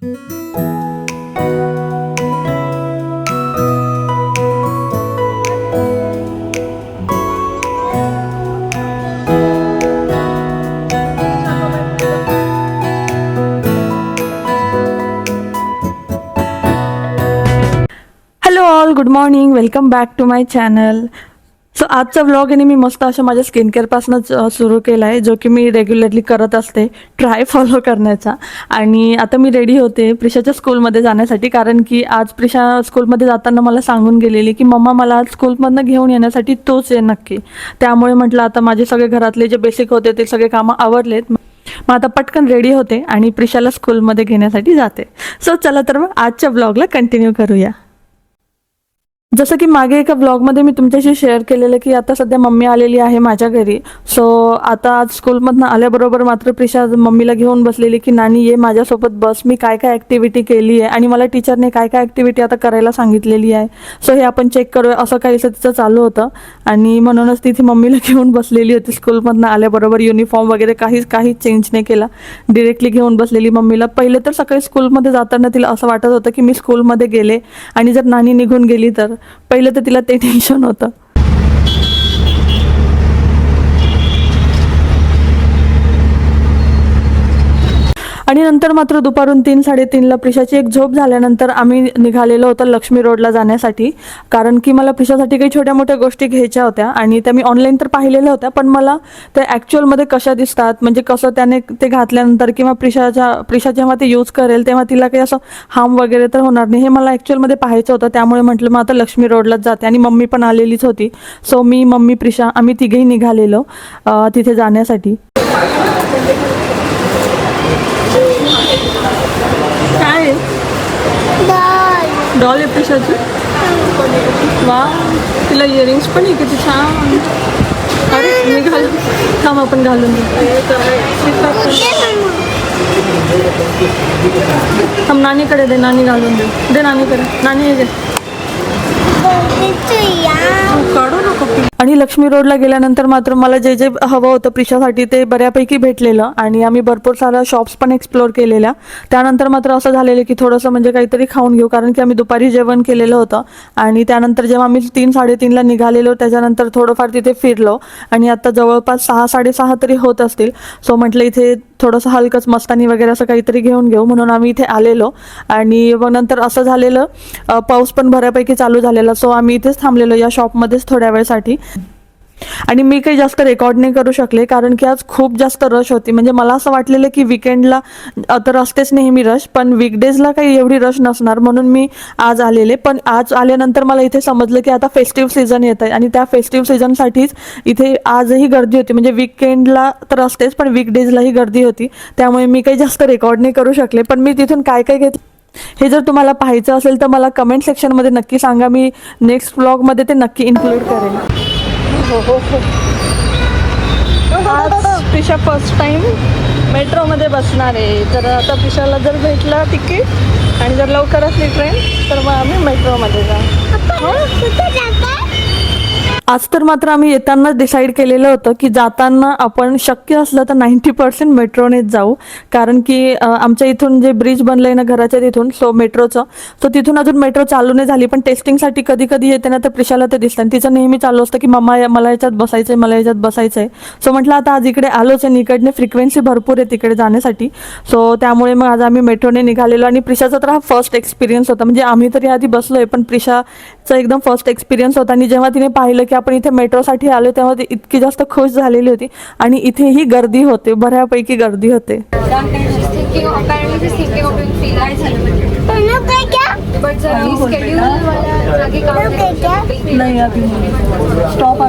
Hello all, good morning. Welcome back to my channel. So आजचा vlog आहे मी मस्त अशा माझ्या स्किन केअरपासूनच सुरू केला आहे, जो की मी रेग्युलरली करत असते, ट्राय फॉलो करण्याचा. आणि आता मी रेडी होते प्रिशाच्या स्कूलमध्ये जाण्यासाठी, कारण की आज प्रिशा स्कूलमध्ये जाताना मला सांगून गेलेली की मम्मा मला आज स्कूलमधनं घेऊन येण्यासाठी तोच आहे नक्की. त्यामुळे म्हटलं आता माझे सगळे घरातले जे बेसिक होते ते सगळे कामं आवरलेत, मग आता पटकन रेडी होते आणि प्रिशाला स्कूलमध्ये घेण्यासाठी जाते. सो चला तर मग आजच्या व्लॉगला कंटिन्यू करूया. जसं की मागे एका ब्लॉगमध्ये मी तुमच्याशी शेअर केलेलं की आता सध्या मम्मी आलेली आहे माझ्या घरी. सो आता आज स्कूलमधनं आल्याबरोबर मात्र प्रिशा मम्मीला घेऊन बसलेली की नानी ये माझ्यासोबत बस, मी काय काय ॲक्टिव्हिटी केली आहे आणि मला टीचरने काय काय ॲक्टिव्हिटी आता करायला सांगितलेली आहे, सो हे आपण चेक करूया, असं काहीसं तिचं चालू होतं. आणि म्हणूनच तिथे मम्मीला घेऊन बसलेली होती. स्कूलमधनं आल्याबरोबर युनिफॉर्म वगैरे काहीच चेंज नाही केला, डिरेक्टली घेऊन बसलेली मम्मीला. पहिले तर सकाळी स्कूलमध्ये जाताना तिला असं वाटत होतं की मी स्कूलमध्ये गेले आणि जर नानी निघून गेली तर, पहिलं तर तिला ते टेन्शन होतं. आणि नंतर मात्र दुपारून 3-3:30ला प्रिशाची एक झोप झाल्यानंतर आम्ही निघालेलो होतो लक्ष्मी रोडला जाण्यासाठी, कारण की मला प्रिशासाठी काही छोट्या मोठ्या गोष्टी घ्यायच्या होत्या आणि त्या मी ऑनलाईन तर पाहिलेल्या होत्या, पण मला त्या ॲक्च्युअलमध्ये कशा दिसतात, म्हणजे कसं त्याने ते घातल्यानंतर किंवा प्रिशा जेव्हा ते यूज करेल तेव्हा तिला काही असं हार्म वगैरे तर होणार नाही, हे मला ॲक्च्युअलमध्ये पाहायचं होतं. त्यामुळे म्हटलं मग आता लक्ष्मी रोडलाच जाते. आणि मम्मी पण आलेलीच होती. सो मी, मम्मी, प्रिशा आम्ही तिघेही निघालेलो तिथे जाण्यासाठी. काय डॉल आहे प्रिशाची? वा, तिला इयरिंग्स पण आहे किती छान. अरे मी थांब आपण घालून थांब, नानीकडे दे, नानी घालून दे नानीकडे, नानी दे. काढू नको. आणि लक्ष्मी रोडला गेल्यानंतर मात्र मला जे जे हवं होतं प्रिशासाठी ते बऱ्यापैकी भेटलेलं आणि आम्ही भरपूर साऱ्या शॉप्स पण एक्सप्लोअर केलेल्या. त्यानंतर मात्र असं झालेलं की थोडंसं म्हणजे काहीतरी खाऊन घेऊ, कारण की आम्ही दुपारी जेवण केलेलं होतं. आणि त्यानंतर जेव्हा आम्ही 3-3:30ला निघालेलो त्याच्यानंतर थोडंफार तिथे फिरलो आणि आता जवळपास 6-6:30 तरी होत असतील. सो म्हटलं इथे थोडंसं हलकंच मस्तानी वगैरे असं काहीतरी घेऊन घेऊ, म्हणून आम्ही इथे आलेलो. आणि मग नंतर असं झालेलं पाऊस पण बऱ्यापैकी चालू झालेला. सो आम्ही इथेच थांबलेलो या शॉपमध्येच थोड्या वेळसाठी. आणि मी काही जास्त रेकॉर्ड नाही करू शकले, कारण की आज खूप जास्त रश होती. म्हणजे मला असं वाटलेलं की विकेंडला तर असतेच नेहमी रश, पण वीकडेजला काही एवढी रश नसणार, म्हणून मी आज आलेले. पण आज आल्यानंतर मला इथे समजलं की आता फेस्टिव्ह सीझन येत आहे आणि त्या फेस्टिव्ह सीझनसाठीच इथे आजही गर्दी होती. म्हणजे वीकेंडला तर असतेच, पण वीकडेजलाही गर्दी होती. त्यामुळे मी काही जास्त रेकॉर्ड नाही करू शकले. पण मी तिथून काय काय घेतलं हे जर तुम्हाला पाहायचं असेल तर मला कमेंट सेक्शनमध्ये नक्की सांगा, मी नेक्स्ट व्लॉगमध्ये ते नक्की इन्क्लूड करेन. हो. आज प्रिशा फर्स्ट टाइम मेट्रोमध्ये बसणार आहे, तर आता प्रिशाला जर भेटला तिकीट आणि जर लवकर असली ट्रेन तर मग आम्ही मेट्रोमध्ये जाऊ. आज तर मात्र आम्ही येताना डिसाईड केलेलं होतं की जाताना आपण शक्य असलं तर 90% मेट्रोनेच जाऊ, कारण की आमच्या इथून जे ब्रिज बनलं आहे ना घराच्या तिथून, सो मेट्रोचं, सो तिथून अजून मेट्रो चालू नाही झाली. पण टेस्टिंगसाठी कधी येते ना तर प्रिशाला ते दिसतं आणि तिचं नेहमी चालू असतं की मम्मा मला याच्यात बसायचं आहे, मला याच्यात बसायचं आहे. सो म्हटलं आता आज इकडे आलोच आहे, इकडने फ्रिक्वेन्सी भरपूर आहे तिकडे जाण्यासाठी. सो त्यामुळे मग आज आम्ही मेट्रोने निघालेलो. आणि प्रिशाचा तर हा फर्स्ट एक्सपिरियन्स होता, म्हणजे आम्ही तरी आधी बसलो आहे पण प्रिशाचा एकदम फर्स्ट एक्सपिरियन्स होता. आणि जेव्हा तिने पाहिलं की आपण इथे मेट्रोसाठी आलो तेव्हा ती इतकी जास्त खुश झालेली होती. आणि इथेही गर्दी होते, बऱ्यापैकी गर्दी होते. स्टॉप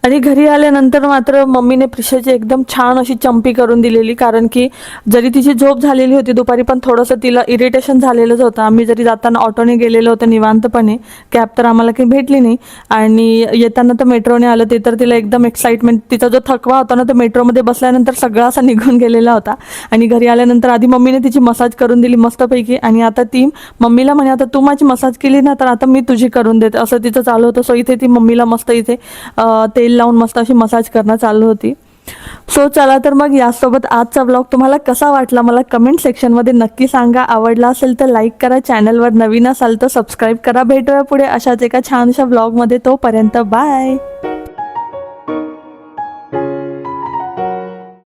आणि घरी आल्यानंतर मात्र मम्मीने प्रिशाची एकदम छान अशी चंपी करून दिलेली, कारण की जरी तिची झोप झालेली होती दुपारी पण थोडंसं तिला इरिटेशन झालेलंच होतं. आम्ही जरी जाताना ऑटोने गेलेलो होतो निवांतपणे, कॅब तर आम्हाला काही भेटली नाही, आणि येताना तर मेट्रोने आलं ते तर तिला एकदम एक्साइटमेंट, तिचा जो थकवा होता ना तो मेट्रोमध्ये बसल्यानंतर सगळा असा निघून गेलेला होता. आणि घरी आल्यानंतर आधी मम्मीने तिची मसाज करून दिली मस्तपैकी, आणि आता ती मम्मीला म्हणे आता तू माझी मसाज केली ना तर आता मी तुझी करून देते, असं तिचं चालू होतं. सो इथे ती मम्मीला मस्त इथे तेल लावून मस्त अशी मसाज करणं चालू होती. सो चला तर मग यासोबत आजचा ब्लॉग तुम्हाला कसा वाटला मला कमेंट सेक्शनमध्ये नक्की सांगा. आवडला असेल तर लाईक करा, चॅनलवर नवीन असाल तर सबस्क्राईब करा. भेटूया पुढे अशाच एका छानशा ब्लॉगमध्ये. तोपर्यंत बाय.